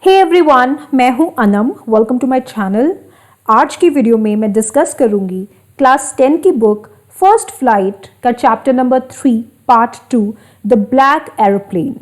हे everyone, मैं हूं अनम। Welcome to my channel. आज की वीडियो में मैं डिस्कस करूंगी क्लास 10 की बुक फर्स्ट फ्लाइट का chapter number 3 part 2 the black aeroplane.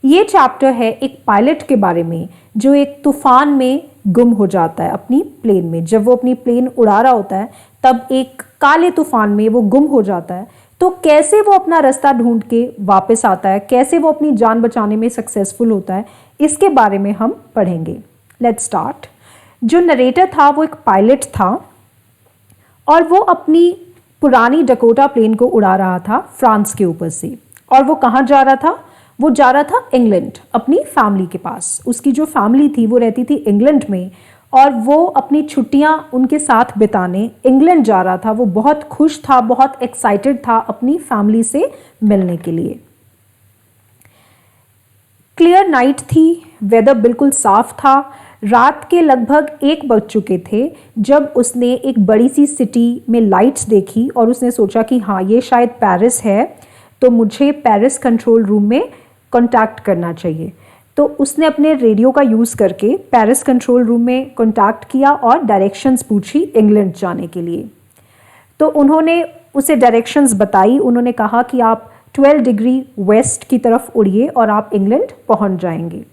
ये चैप्टर है एक पायलट के बारे में जो एक तूफान में गुम हो जाता है अपनी प्लेन में। जब वो अपनी प्लेन उड़ा रहा होता है तब एक काले तूफान में वो गुम हो जाता है। तो कैसे वो अपना रास्ता ढूंढ के वापस आता है, कैसे वो अपनी जान बचाने में सक्सेसफुल होता है, इसके बारे में हम पढ़ेंगे। Let's start. जो नरेटर था वो एक पायलट था और वो अपनी पुरानी डकोटा प्लेन को उड़ा रहा था फ्रांस के ऊपर से। और वो कहाँ जा रहा था? वो जा रहा था इंग्लैंड, अपनी फैमिली के पास। उसकी जो फैमिली थी वो रहती थी इंग्लैंड में और वो अपनी छुट्टियां उनके साथ बिताने इंग्लैंड जा रहा था। वो बहुत खुश था, बहुत एक्साइटेड था अपनी फैमिली से मिलने के लिए। क्लियर नाइट थी, वेदर बिल्कुल साफ था। रात के लगभग 1 बज चुके थे जब उसने एक बड़ी सी सिटी में लाइट्स देखी और उसने सोचा कि हाँ, ये शायद पेरिस है, तो मुझे पेरिस कंट्रोल रूम में कांटेक्ट करना चाहिए। तो उसने अपने रेडियो का यूज़ करके पेरिस कंट्रोल रूम में कांटेक्ट किया और डायरेक्शंस पूछी इंग्लैंड जाने के लिए। तो उन्होंने उसे डायरेक्शंस बताई। उन्होंने कहा कि आप 12 डिग्री वेस्ट की तरफ उड़िए और आप इंग्लैंड पहुंच जाएंगे।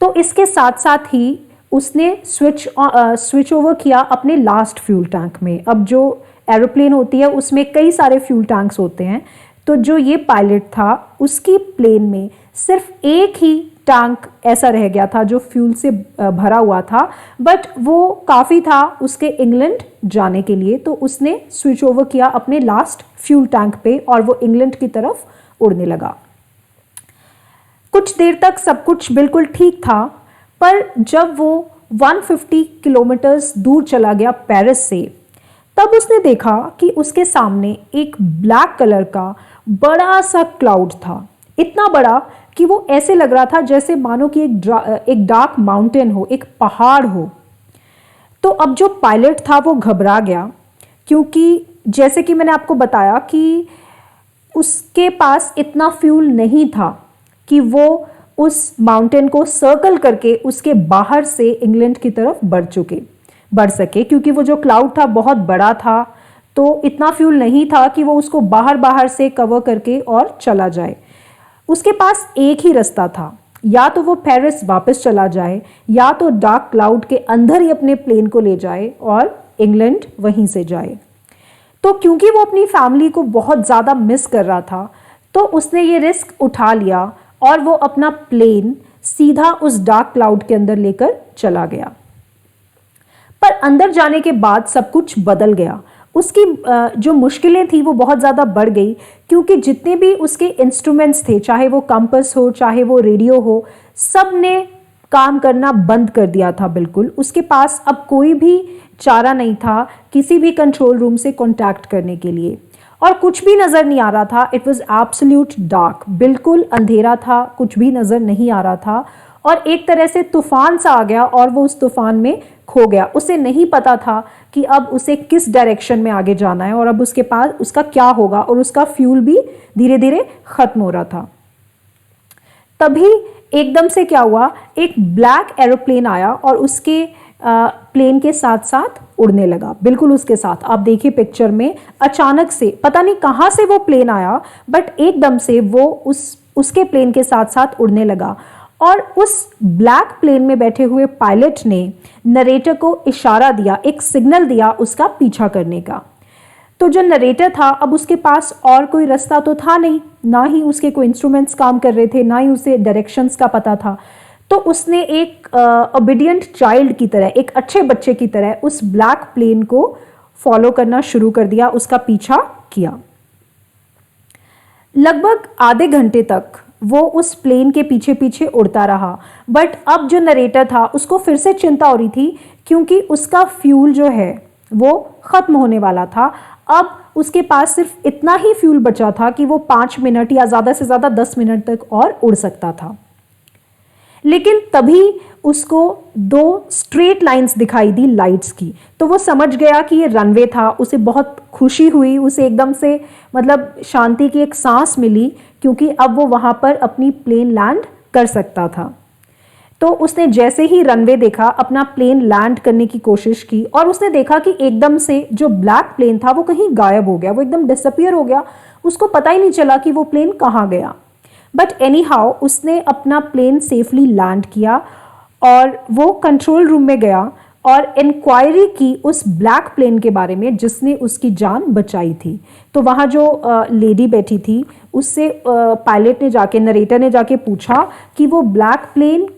तो इसके साथ साथ ही उसने स्विच ओवर किया अपने लास्ट फ्यूल टैंक में। अब जो एरोप्लेन होती है उसमें कई सारे फ्यूल टैंक्स होते हैं, तो जो ये पायलट था उसकी प्लेन में सिर्फ एक ही टैंक ऐसा रह गया था जो फ्यूल से भरा हुआ था, बट वो काफ़ी था उसके इंग्लैंड जाने के लिए। तो उसने स्विच ओवर किया अपने लास्ट फ्यूल टैंक पे और वो इंग्लैंड की तरफ उड़ने लगा। कुछ देर तक सब कुछ बिल्कुल ठीक था, पर जब वो 150 किलोमीटर्स दूर चला गया पेरिस से, तब उसने देखा कि उसके सामने एक ब्लैक कलर का बड़ा सा क्लाउड था। इतना बड़ा कि वो ऐसे लग रहा था जैसे मानो कि एक डार्क माउंटेन हो, एक पहाड़ हो। तो अब जो पायलट था वो घबरा गया, क्योंकि जैसे कि मैंने आपको बताया कि उसके पास इतना फ्यूल नहीं था कि वो उस माउंटेन को सर्कल करके उसके बाहर से इंग्लैंड की तरफ बढ़ सके, क्योंकि वो जो क्लाउड था बहुत बड़ा था। तो इतना फ्यूल नहीं था कि वो उसको बाहर से कवर करके और चला जाए। उसके पास एक ही रास्ता था, या तो वो पेरिस वापस चला जाए या तो डार्क क्लाउड के अंदर ही अपने प्लेन को ले जाए और इंग्लैंड वहीं से जाए। तो क्योंकि वो अपनी फैमिली को बहुत ज़्यादा मिस कर रहा था, तो उसने ये रिस्क उठा लिया और वो अपना प्लेन सीधा उस डार्क क्लाउड के अंदर लेकर चला गया। पर अंदर जाने के बाद सब कुछ बदल गया। उसकी जो मुश्किलें थी वो बहुत ज़्यादा बढ़ गई, क्योंकि जितने भी उसके इंस्ट्रूमेंट्स थे, चाहे वो कंपास हो, चाहे वो रेडियो हो, सब ने काम करना बंद कर दिया था बिल्कुल। उसके पास अब कोई भी चारा नहीं था किसी भी कंट्रोल रूम से कांटेक्ट करने के लिए, और कुछ भी नज़र नहीं आ रहा था। इट वॉज एब्सोल्यूट डार्क, बिल्कुल अंधेरा था, कुछ भी नज़र नहीं आ रहा था। और एक तरह से तूफान सा आ गया और वो उस तूफान में खो गया। उसे नहीं पता था कि अब उसे किस डायरेक्शन में आगे जाना है और अब उसके पास उसका क्या होगा, और उसका फ्यूल भी धीरे धीरे खत्म हो रहा था। तभी एकदम से क्या हुआ, एक ब्लैक एरोप्लेन आया और उसके प्लेन के साथ साथ उड़ने लगा, बिल्कुल उसके साथ। आप देखिए पिक्चर में, अचानक से पता नहीं कहाँ से वो प्लेन आया, बट एकदम से वो उसके प्लेन के साथ साथ उड़ने लगा। और उस ब्लैक प्लेन में बैठे हुए पायलट ने नरेटर को इशारा दिया, एक सिग्नल दिया उसका पीछा करने का। तो जो नरेटर था, अब उसके पास और कोई रास्ता तो था नहीं, ना ही उसके कोई इंस्ट्रूमेंट्स काम कर रहे थे, ना ही उसे डायरेक्शंस का पता था। तो उसने एक ओबीडियंट चाइल्ड की तरह, एक अच्छे बच्चे की तरह उस ब्लैक प्लेन को फॉलो करना शुरू कर दिया, उसका पीछा किया। लगभग आधे घंटे तक वो उस प्लेन के पीछे पीछे उड़ता रहा, बट अब जो नरेटर था उसको फिर से चिंता हो रही थी, क्योंकि उसका फ्यूल जो है वो ख़त्म होने वाला था। अब उसके पास सिर्फ इतना ही फ्यूल बचा था कि वो 5 मिनट या ज़्यादा से ज़्यादा 10 मिनट तक और उड़ सकता था। लेकिन तभी उसको 2 स्ट्रेट लाइंस दिखाई दी लाइट्स की। तो वो समझ गया कि ये रनवे था। उसे बहुत खुशी हुई, उसे एकदम से मतलब शांति की एक सांस मिली, क्योंकि अब वो वहाँ पर अपनी प्लेन लैंड कर सकता था। तो उसने जैसे ही रनवे देखा, अपना प्लेन लैंड करने की कोशिश की और उसने देखा कि एकदम से जो ब्लैक प्लेन था वो कहीं गायब हो गया, वो एकदम डिसअपियर हो गया। उसको पता ही नहीं चला कि वो प्लेन कहाँ गया। बट एनी हाउ उसने अपना प्लेन सेफली लैंड किया और वो कंट्रोल रूम में गया और इंक्वायरी की उस ब्लैक प्लेन के बारे में जिसने उसकी जान बचाई थी। तो वहाँ जो लेडी बैठी थी उससे पायलट ने जाके, नरेटर ने जाके पूछा कि वो ब्लैक प्लेन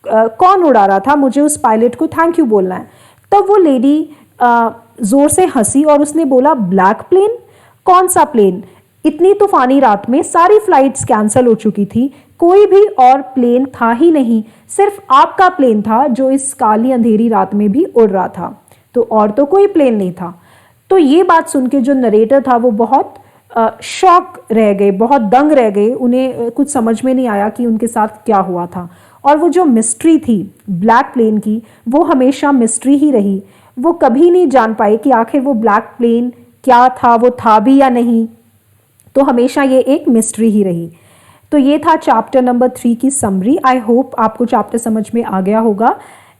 कौन उड़ा रहा था, मुझे उस पायलट को थैंक यू बोलना है। तब वो लेडी ज़ोर से हंसी और उसने बोला, ब्लैक प्लेन? कौन सा प्लेन? इतनी तूफानी रात में सारी फ्लाइट्स कैंसिल हो चुकी थी, कोई भी और प्लेन था ही नहीं, सिर्फ आपका प्लेन था जो इस काली अंधेरी रात में भी उड़ रहा था, तो और तो कोई प्लेन नहीं था। तो ये बात सुन के जो नरेटर था वो बहुत शॉक रह गए, बहुत दंग रह गए। उन्हें कुछ समझ में नहीं आया कि उनके साथ क्या हुआ था। और वो जो मिस्ट्री थी ब्लैक प्लेन की, वो हमेशा मिस्ट्री ही रही। वो कभी नहीं जान पाए कि आखिर वो ब्लैक प्लेन क्या था, वो था भी या नहीं। तो हमेशा ये एक मिस्ट्री ही रही। तो ये था चैप्टर नंबर 3 की समरी। आई होप आपको चैप्टर समझ में आ गया होगा।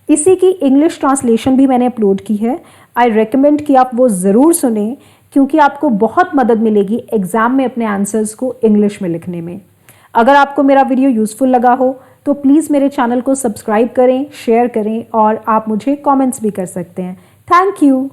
इसी की इंग्लिश ट्रांसलेशन भी मैंने अपलोड की है। आई रेकमेंड कि आप वो ज़रूर सुने क्योंकि आपको बहुत मदद मिलेगी एग्ज़ाम में अपने आंसर्स को इंग्लिश में लिखने में। अगर आपको मेरा वीडियो यूज़फुल लगा हो तो प्लीज़ मेरे चैनल को सब्सक्राइब करें, शेयर करें और आप मुझे कमेंट्स भी कर सकते हैं। Thank you.